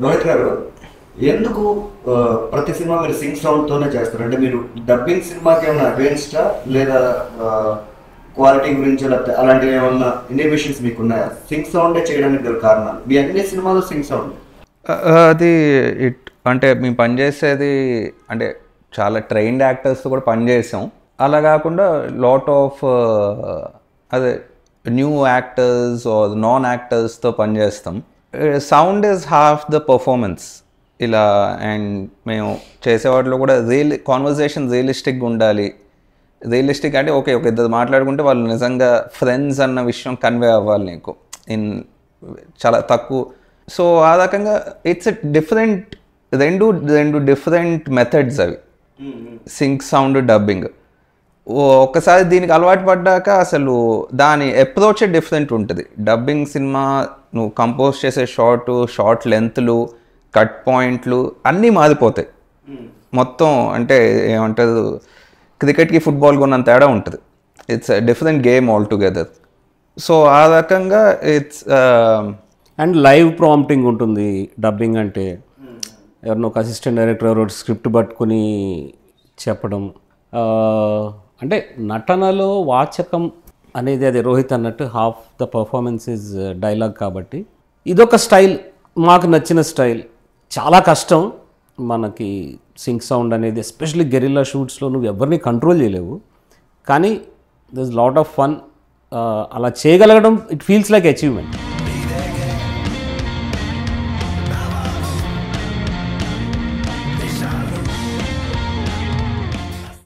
రోహిత్ గారు, ఎందుకు ప్రతి సినిమా మీరు సింగ్ సౌండ్తోనే చేస్తారు? అంటే మీరు డబ్బింగ్ సినిమాకి ఏమైనా అగేన్స్టా, లేదా క్వాలిటీ గురించి లేకపోతే అలాంటివి ఏమన్నా ఇన్హిబిషన్స్ మీకు ఉన్నాయా? సింగ్ సౌండే చేయడానికి గల కారణాలు మీ అన్ని సినిమాలో సింగ్ సౌండ్. అది అంటే మేము పనిచేసేది అంటే చాలా ట్రైన్డ్ యాక్టర్స్తో కూడా పనిచేసాం. అలా కాకుండా లాట్ ఆఫ్ అదే న్యూ యాక్టర్స్ ఆర్ నాన్ యాక్టర్స్తో పనిచేస్తాం. Sound is half the performance ఇలా. అండ్ మేము చేసేవాటిలో కూడా కాన్వర్జేషన్ రియలిస్టిక్గా ఉండాలి. రియలిస్టిక్ అంటే ఓకే ఒక ఇద్దరు మాట్లాడుకుంటే వాళ్ళు నిజంగా ఫ్రెండ్స్ అన్న విషయం కన్వే అవ్వాలి నీకు ఇన్ చాలా తక్కువ. సో ఆ రకంగా ఇట్స్ డిఫరెంట్ రెండు డిఫరెంట్ మెథడ్స్ అవి, సింక్ సౌండ్ డబ్బింగ్. ఒక్కసారి దీనికి అలవాటు పడ్డాక అసలు దాని అప్రోచే డిఫరెంట్ ఉంటుంది. డబ్బింగ్ సినిమా నువ్వు కంపోజ్ చేసే షార్ట్ లెంత్లు, కట్ పాయింట్లు అన్నీ మారిపోతాయి మొత్తం. అంటే ఏమంటారు, క్రికెట్కి ఫుట్బాల్కి ఉన్నంత తేడా ఉంటుంది. It's different game all together. So ఆ రకంగా ఇట్స్ అండ్ లైవ్ ప్రాంప్టింగ్ ఉంటుంది డబ్బింగ్ అంటే. ఎవరినో ఒక అసిస్టెంట్ డైరెక్టర్ ఎవరో స్క్రిప్ట్ పట్టుకుని చెప్పడం. అంటే నటనలో వాచకం అనేది అది రోహిత్ అన్నట్టు half the performance is dialogue. కాబట్టి ఇదొక స్టైల్, మాకు నచ్చిన స్టైల్. చాలా కష్టం మనకి సింక్ సౌండ్ అనేది, ఎస్పెషల్లీ గెరిల్లా షూట్స్లో నువ్వు ఎవరిని కంట్రోల్ చేయలేవు. కానీ దిస్ లాట్ ఆఫ్ ఫన్. అలా చేయగలగడం ఇట్ ఫీల్స్ లైక్ అచీవ్మెంట్.